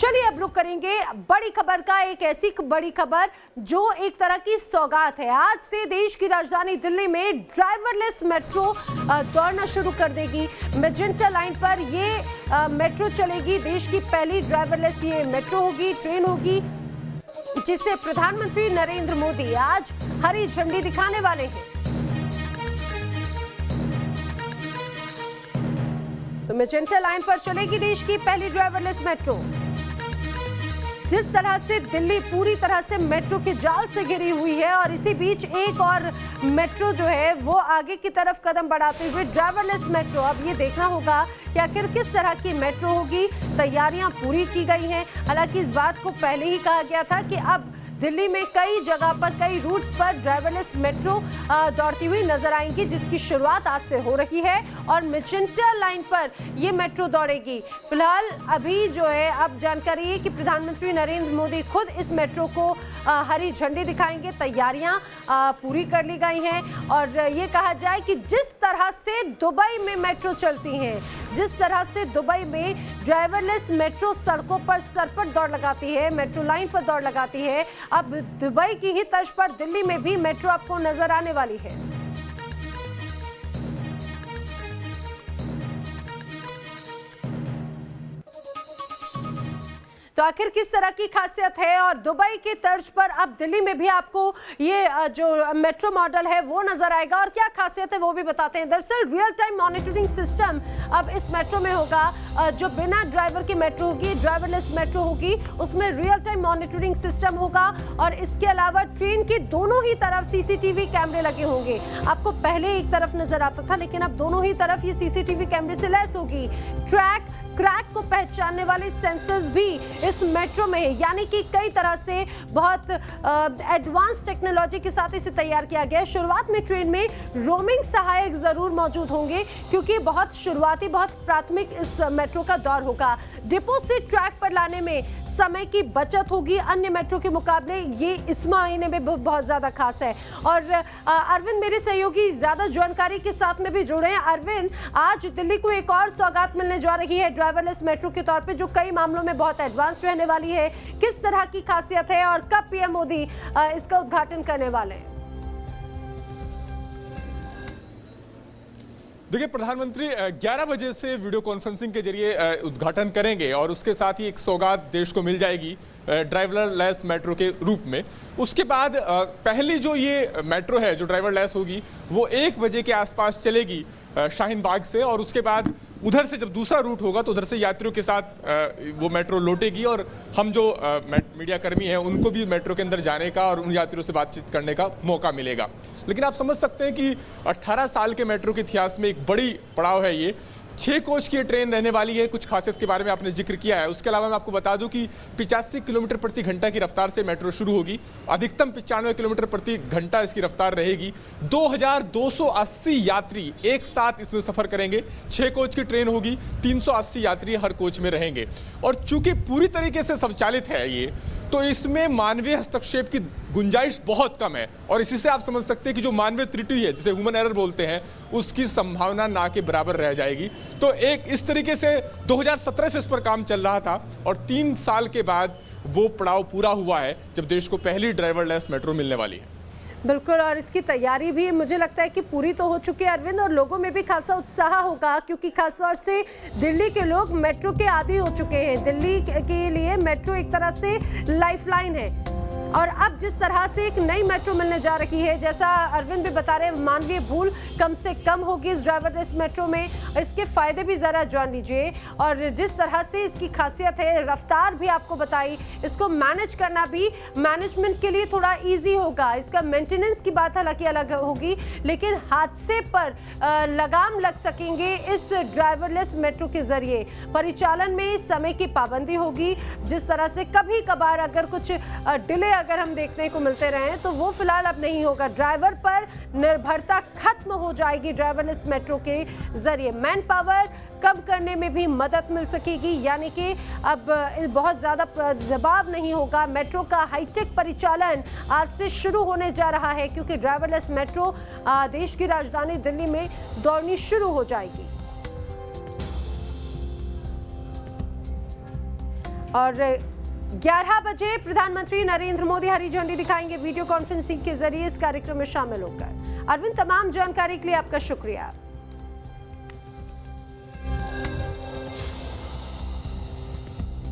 चलिए अब रुक करेंगे बड़ी खबर का, एक ऐसी बड़ी खबर जो एक तरह की सौगात है। आज से देश की राजधानी दिल्ली में ड्राइवरलेस मेट्रो दौड़ना शुरू कर देगी। मैजेंटा लाइन पर ये मेट्रो चलेगी। देश की पहली ड्राइवरलेस ये मेट्रो होगी, ट्रेन होगी, जिसे प्रधानमंत्री नरेंद्र मोदी आज हरी झंडी दिखाने वाले हैं। तो मैजेंटा लाइन पर चलेगी देश की पहली ड्राइवरलेस मेट्रो। जिस तरह से दिल्ली पूरी तरह से मेट्रो के जाल से घिरी हुई है और इसी बीच एक और मेट्रो जो है वो आगे की तरफ कदम बढ़ाते हुए ड्राइवरलेस मेट्रो। अब ये देखना होगा कि आखिर किस तरह की मेट्रो होगी। तैयारियां पूरी की गई हैं। हालांकि इस बात को पहले ही कहा गया था कि अब दिल्ली में कई जगह पर, कई रूट्स पर ड्राइवरलेस मेट्रो दौड़ती हुई नजर आएंगी, जिसकी शुरुआत आज से हो रही है और मैजेंटा लाइन पर ये मेट्रो दौड़ेगी। फिलहाल अभी जो है अब जानकारी है कि प्रधानमंत्री नरेंद्र मोदी खुद इस मेट्रो को हरी झंडी दिखाएंगे। तैयारियां पूरी कर ली गई हैं और ये कहा जाए कि जिस तरह से दुबई में मेट्रो चलती हैं, जिस तरह से दुबई में ड्राइवरलेस मेट्रो सड़कों पर सरपट दौड़ लगाती है, मेट्रो लाइन पर दौड़ लगाती है, अब दुबई की ही तर्ज पर दिल्ली में भी मेट्रो आपको नजर आने वाली है। तो आखिर किस तरह की खासियत है और दुबई की तर्ज पर अब दिल्ली में भी आपको ये जो मेट्रो मॉडल है वो नजर आएगा और क्या खासियत है वो भी बताते हैं। दरअसल रियल टाइम मॉनिटरिंग सिस्टम अब इस मेट्रो में होगा। जो बिना ड्राइवर की मेट्रो होगी, ड्राइवरलेस मेट्रो होगी, उसमें रियल टाइम मॉनिटरिंग सिस्टम होगा और इसके अलावा ट्रेन के दोनों ही तरफ सीसीटीवी कैमरे लगे होंगे। आपको पहले एक तरफ नजर आता था, लेकिन अब दोनों ही तरफ ये सीसीटीवी कैमरे से लैस होगी। ट्रैक क्रैक को पहचानने वाले सेंसर्स भी इस मेट्रो में है, यानी कि कई तरह से बहुत एडवांस टेक्नोलॉजी के साथ इसे तैयार किया गया है। शुरुआत में ट्रेन में रोमिंग सहायक जरूर मौजूद होंगे क्योंकि बहुत शुरुआती, बहुत प्राथमिक इस मेट्रो का दौर होगा। डिपो से ट्रैक पर लाने में समय की बचत होगी अन्य मेट्रो के मुकाबले। ये इस महीने में बहुत ज्यादा खास है। और अरविंद मेरे सहयोगी ज्यादा जानकारी के साथ में भी जुड़े हैं। अरविंद, आज दिल्ली को एक और सौगात मिलने जा रही है ड्राइवरलेस मेट्रो के तौर पे, जो कई मामलों में बहुत एडवांस रहने वाली है। किस तरह की खासियत है और कब पीएम मोदी इसका उद्घाटन करने वाले हैं? देखिए, प्रधानमंत्री 11 बजे से वीडियो कॉन्फ्रेंसिंग के जरिए उद्घाटन करेंगे और उसके साथ ही एक सौगात देश को मिल जाएगी ड्राइवरलेस मेट्रो के रूप में। उसके बाद पहली जो ये मेट्रो है जो ड्राइवरलेस होगी वो 1 बजे के आसपास चलेगी शाहीन बाग से, और उसके बाद उधर से जब दूसरा रूट होगा तो उधर से यात्रियों के साथ वो मेट्रो लौटेगी और हम जो मीडिया कर्मी हैं उनको भी मेट्रो के अंदर जाने का और उन यात्रियों से बातचीत करने का मौका मिलेगा। लेकिन आप समझ सकते हैं कि 18 साल के मेट्रो के इतिहास में एक बड़ी पड़ाव है ये। 6 कोच की ट्रेन रहने वाली है। कुछ खासियत के बारे में आपने जिक्र किया है। उसके अलावा मैं आपको बता दूं कि 85 किलोमीटर प्रति घंटा की रफ्तार से मेट्रो शुरू होगी। अधिकतम 95 किलोमीटर प्रति घंटा इसकी रफ्तार रहेगी। 2280 यात्री एक साथ इसमें सफर करेंगे। 6 कोच की ट्रेन होगी, 380 यात्री हर कोच में रहेंगे। और चूंकि पूरी तरीके से स्वचालित है ये, तो इसमें मानवीय हस्तक्षेप की गुंजाइश बहुत कम है और इसी से आप समझ सकते हैं कि जो मानवीय त्रुटि है, जिसे ह्यूमन एरर बोलते हैं, उसकी संभावना ना के बराबर रह जाएगी। तो एक इस तरीके से 2017 से इस पर काम चल रहा था और 3 साल के बाद वो पड़ाव पूरा हुआ है जब देश को पहली ड्राइवरलेस मेट्रो मिलने वाली है। बिल्कुल, और इसकी तैयारी भी मुझे लगता है कि पूरी तो हो चुकी है अरविंद, और लोगों में भी खासा उत्साह होगा क्योंकि खासतौर से दिल्ली के लोग मेट्रो के आदी हो चुके हैं। दिल्ली के लिए मेट्रो एक तरह से लाइफलाइन है और अब जिस तरह से एक नई मेट्रो मिलने जा रही है, जैसा अरविंद भी बता रहे हैं, मानवीय भूल कम से कम होगी इस ड्राइवरलेस मेट्रो में। इसके फायदे भी जरा जान लीजिए और जिस तरह से इसकी खासियत है, रफ्तार भी आपको बताई, इसको मैनेज करना भी मैनेजमेंट के लिए थोड़ा इजी होगा। इसका मेंटेनेंस की बात हालांकि अलग होगी, लेकिन हादसे पर लगाम लग सकेंगे इस ड्राइवरलेस मेट्रो के जरिए। परिचालन में समय की पाबंदी होगी। जिस तरह से कभी कभार अगर कुछ डिले अगर हम देखने को मिलते रहे तो वो फिलहाल अब नहीं होगा। ड्राइवर पर निर्भरता खत्म हो जाएगी ड्राइवरलेस मेट्रो के जरिए। मैन पावर कम करने में भी मदद मिल सकेगी, यानी कि अब बहुत ज़्यादा दबाव नहीं होगा। मेट्रो का हाईटेक परिचालन आज से शुरू होने जा रहा है क्योंकि ड्राइवरलेस मेट्रो देश की राजधानी दिल्ली में दौड़नी शुरू हो जाएगी। और 11 बजे प्रधानमंत्री नरेंद्र मोदी हरी झंडी दिखाएंगे वीडियो कॉन्फ्रेंसिंग के जरिए इस कार्यक्रम में शामिल होकर। अरविंद, तमाम जानकारी के लिए आपका शुक्रिया।